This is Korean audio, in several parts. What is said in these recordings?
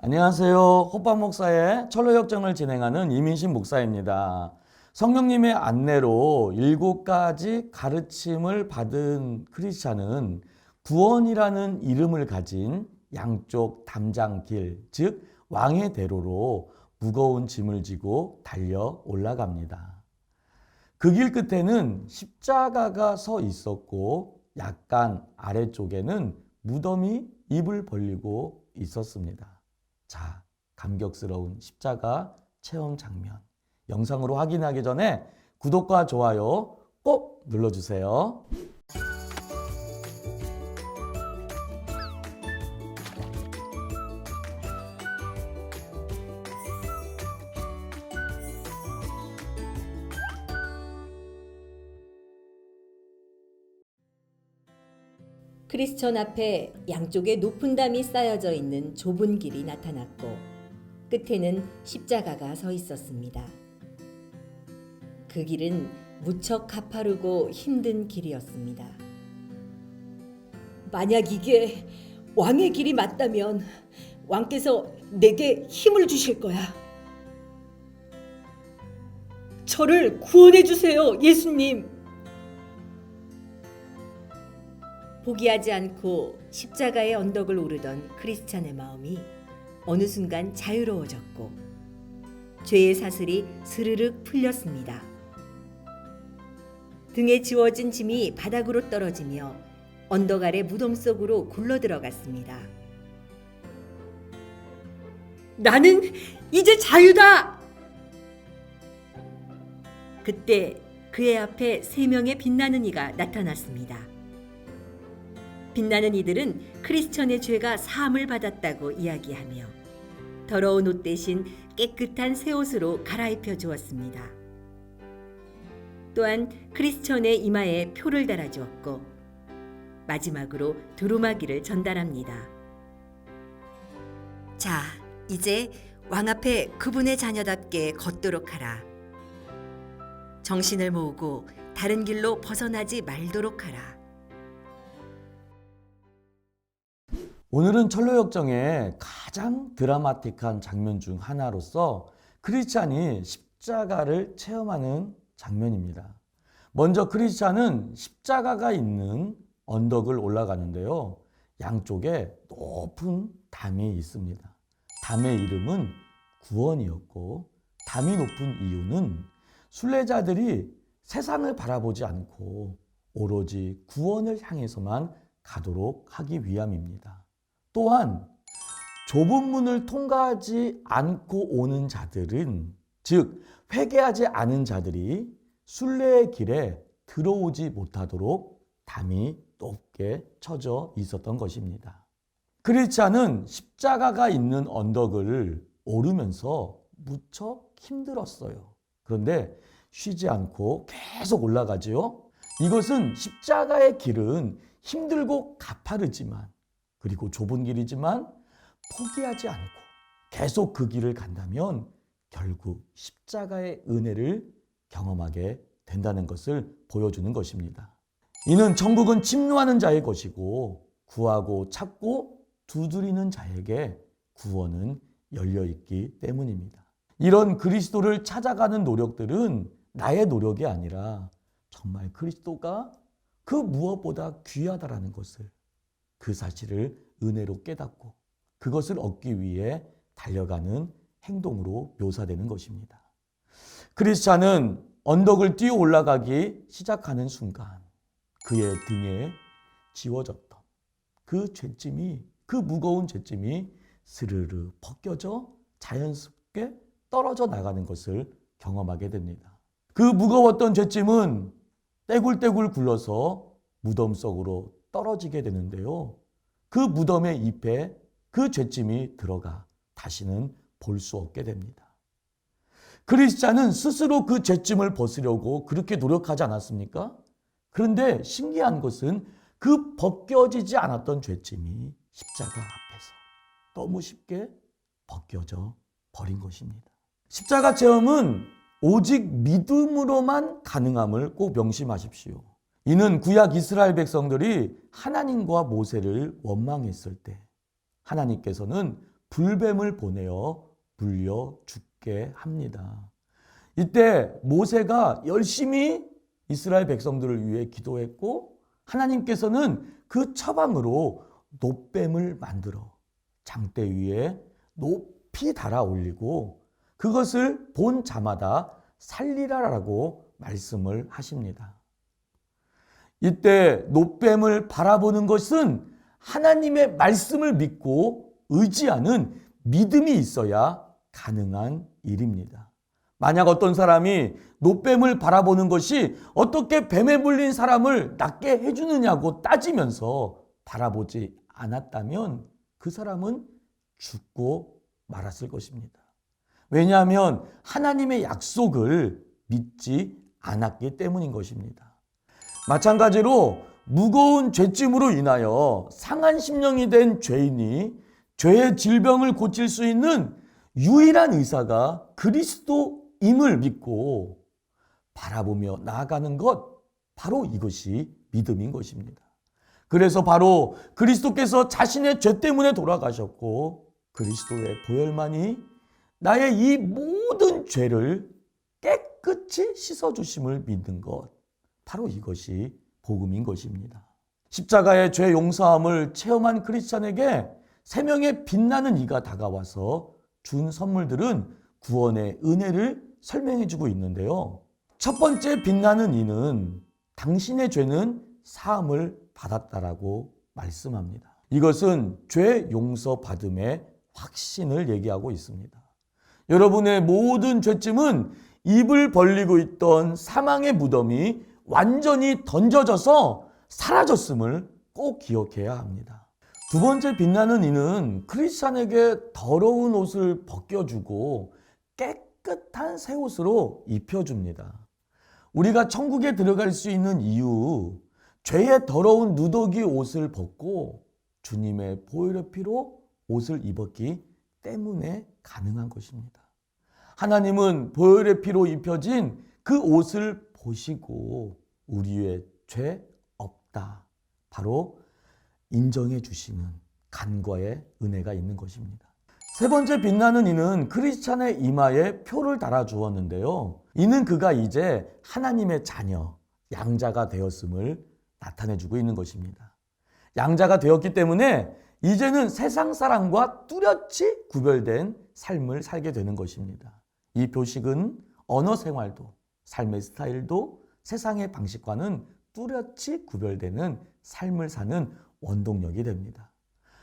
안녕하세요. 호빠 목사의 철로역정을 진행하는 이민신 목사입니다. 성령님의 안내로 7가지 가르침을 받은 크리스찬은 구원이라는 이름을 가진 양쪽 담장길, 즉 왕의 대로로 무거운 짐을 지고 달려 올라갑니다. 그 길 끝에는 십자가가 서 있었고 약간 아래쪽에는 무덤이 입을 벌리고 있었습니다. 자, 감격스러운 십자가 체험 장면. 영상으로 확인하기 전에 구독과 좋아요 꼭 눌러주세요. 크리스천 앞에 양쪽에 높은 담이 쌓여져 있는 좁은 길이 나타났고 끝에는 십자가가 서 있었습니다. 그 길은 무척 가파르고 힘든 길이었습니다. 만약 이게 왕의 길이 맞다면 왕께서 내게 힘을 주실 거야. 저를 구원해 주세요, 예수님. 포기하지 않고 십자가의 언덕을 오르던 크리스찬의 마음이 어느 순간 자유로워졌고 죄의 사슬이 스르륵 풀렸습니다. 등에 지워진 짐이 바닥으로 떨어지며 언덕 아래 무덤 속으로 굴러들어갔습니다. 나는 이제 자유다! 그때 그의 앞에 3명의 빛나는 이가 나타났습니다. 빛나는 이들은 크리스천의 죄가 사함을 받았다고 이야기하며 더러운 옷 대신 깨끗한 새 옷으로 갈아입혀 주었습니다. 또한 크리스천의 이마에 표를 달아주었고 마지막으로 두루마기를 전달합니다. 자, 이제 왕 앞에 그분의 자녀답게 걷도록 하라. 정신을 모으고 다른 길로 벗어나지 말도록 하라. 오늘은 철로역정의 가장 드라마틱한 장면 중 하나로서 크리스찬이 십자가를 체험하는 장면입니다. 먼저 크리스찬은 십자가가 있는 언덕을 올라가는데요. 양쪽에 높은 담이 있습니다. 담의 이름은 구원이었고 담이 높은 이유는 순례자들이 세상을 바라보지 않고 오로지 구원을 향해서만 가도록 하기 위함입니다. 또한 좁은 문을 통과하지 않고 오는 자들은, 즉 회개하지 않은 자들이 순례의 길에 들어오지 못하도록 담이 높게 쳐져 있었던 것입니다. 크리스찬은 십자가가 있는 언덕을 오르면서 무척 힘들었어요. 그런데 쉬지 않고 계속 올라가지요. 이것은 십자가의 길은 힘들고 가파르지만 그리고 좁은 길이지만 포기하지 않고 계속 그 길을 간다면 결국 십자가의 은혜를 경험하게 된다는 것을 보여주는 것입니다. 이는 천국은 침노하는 자의 것이고 구하고 찾고 두드리는 자에게 구원은 열려있기 때문입니다. 이런 그리스도를 찾아가는 노력들은 나의 노력이 아니라 정말 그리스도가 그 무엇보다 귀하다라는 것을, 그 사실을 은혜로 깨닫고 그것을 얻기 위해 달려가는 행동으로 묘사되는 것입니다. 크리스찬은 언덕을 뛰어 올라가기 시작하는 순간 그의 등에 지워졌던 그 죄짐이, 그 무거운 죄짐이 스르르 벗겨져 자연스럽게 떨어져 나가는 것을 경험하게 됩니다. 그 무거웠던 죄짐은 떼굴떼굴 굴러서 무덤 속으로 떨어지게 되는데요. 그 무덤의 잎에 그 죄짐이 들어가 다시는 볼 수 없게 됩니다. 크리스찬은 스스로 그 죄짐을 벗으려고 그렇게 노력하지 않았습니까? 그런데 신기한 것은 그 벗겨지지 않았던 죄짐이 십자가 앞에서 너무 쉽게 벗겨져 버린 것입니다. 십자가 체험은 오직 믿음으로만 가능함을 꼭 명심하십시오. 이는 구약 이스라엘 백성들이 하나님과 모세를 원망했을 때 하나님께서는 불뱀을 보내어 물려 죽게 합니다. 이때 모세가 열심히 이스라엘 백성들을 위해 기도했고 하나님께서는 그 처방으로 놋뱀을 만들어 장대 위에 높이 달아 올리고 그것을 본 자마다 살리라라고 말씀을 하십니다. 이때 놋뱀을 바라보는 것은 하나님의 말씀을 믿고 의지하는 믿음이 있어야 가능한 일입니다. 만약 어떤 사람이 놋뱀을 바라보는 것이 어떻게 뱀에 물린 사람을 낫게 해주느냐고 따지면서 바라보지 않았다면 그 사람은 죽고 말았을 것입니다. 왜냐하면 하나님의 약속을 믿지 않았기 때문인 것입니다. 마찬가지로 무거운 죄짐으로 인하여 상한 심령이 된 죄인이 죄의 질병을 고칠 수 있는 유일한 의사가 그리스도임을 믿고 바라보며 나아가는 것, 바로 이것이 믿음인 것입니다. 그래서 바로 그리스도께서 자신의 죄 때문에 돌아가셨고 그리스도의 보혈만이 나의 이 모든 죄를 깨끗이 씻어주심을 믿는 것, 바로 이것이 복음인 것입니다. 십자가의 죄 용서함을 체험한 크리스찬에게 생명의 빛나는 이가 다가와서 준 선물들은 구원의 은혜를 설명해주고 있는데요. 첫 번째 빛나는 이는 당신의 죄는 사함을 받았다라고 말씀합니다. 이것은 죄 용서 받음의 확신을 얘기하고 있습니다. 여러분의 모든 죄짐은 입을 벌리고 있던 사망의 무덤이 완전히 던져져서 사라졌음을 꼭 기억해야 합니다. 두 번째 빛나는 이는 크리스찬에게 더러운 옷을 벗겨주고 깨끗한 새 옷으로 입혀줍니다. 우리가 천국에 들어갈 수 있는 이유, 죄의 더러운 누더기 옷을 벗고 주님의 보혈의 피로 옷을 입었기 때문에 가능한 것입니다. 하나님은 보혈의 피로 입혀진 그 옷을 보시고 우리의 죄 없다, 바로 인정해 주시는 간과의 은혜가 있는 것입니다. 세 번째 빛나는 이는 크리스찬의 이마에 표를 달아 주었는데요. 이는 그가 이제 하나님의 자녀, 양자가 되었음을 나타내 주고 있는 것입니다. 양자가 되었기 때문에 이제는 세상 사람과 뚜렷이 구별된 삶을 살게 되는 것입니다. 이 표식은 언어 생활도, 삶의 스타일도 세상의 방식과는 뚜렷이 구별되는 삶을 사는 원동력이 됩니다.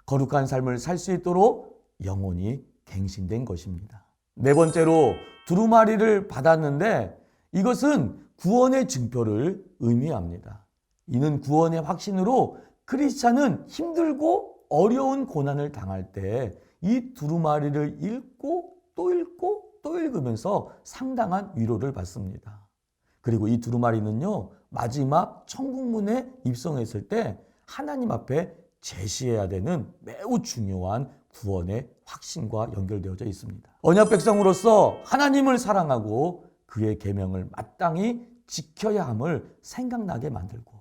거룩한 삶을 살 수 있도록 영혼이 갱신된 것입니다. 네 번째로 두루마리를 받았는데 이것은 구원의 증표를 의미합니다. 이는 구원의 확신으로 크리스찬은 힘들고 어려운 고난을 당할 때 이 두루마리를 읽고 또 읽고 또 읽으면서 상당한 위로를 받습니다. 그리고 이 두루마리는요, 마지막 천국문에 입성했을 때 하나님 앞에 제시해야 되는 매우 중요한 구원의 확신과 연결되어져 있습니다. 언약 백성으로서 하나님을 사랑하고 그의 계명을 마땅히 지켜야 함을 생각나게 만들고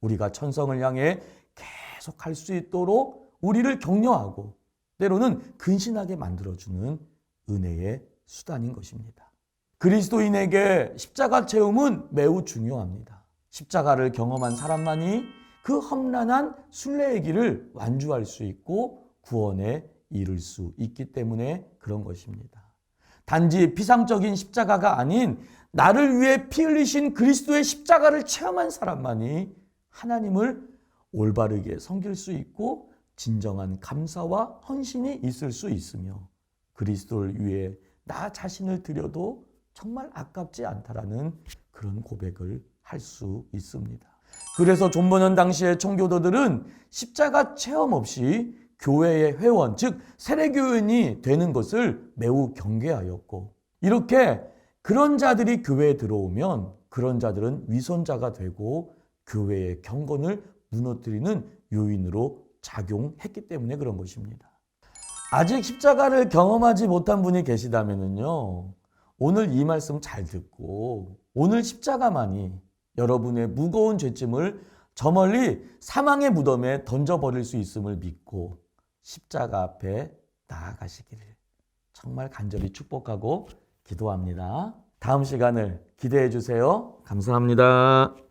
우리가 천성을 향해 계속 할 수 있도록 우리를 격려하고 때로는 근신하게 만들어주는 은혜의 수단인 것입니다. 그리스도인에게 십자가 체험은 매우 중요합니다. 십자가를 경험한 사람만이 그 험난한 순례의 길을 완주할 수 있고 구원에 이를 수 있기 때문에 그런 것입니다. 단지 피상적인 십자가가 아닌 나를 위해 피 흘리신 그리스도의 십자가를 체험한 사람만이 하나님을 올바르게 섬길 수 있고 진정한 감사와 헌신이 있을 수 있으며 그리스도를 위해 나 자신을 드려도 정말 아깝지 않다라는 그런 고백을 할 수 있습니다. 그래서 존 버년 당시의 청교도들은 십자가 체험 없이 교회의 회원, 즉 세례교인이 되는 것을 매우 경계하였고 이렇게 그런 자들이 교회에 들어오면 그런 자들은 위선자가 되고 교회의 경건을 무너뜨리는 요인으로 작용했기 때문에 그런 것입니다. 아직 십자가를 경험하지 못한 분이 계시다면요, 오늘 이 말씀 잘 듣고 오늘 십자가만이 여러분의 무거운 죄짐을 저 멀리 사망의 무덤에 던져버릴 수 있음을 믿고 십자가 앞에 나아가시기를 정말 간절히 축복하고 기도합니다. 다음 시간을 기대해 주세요. 감사합니다.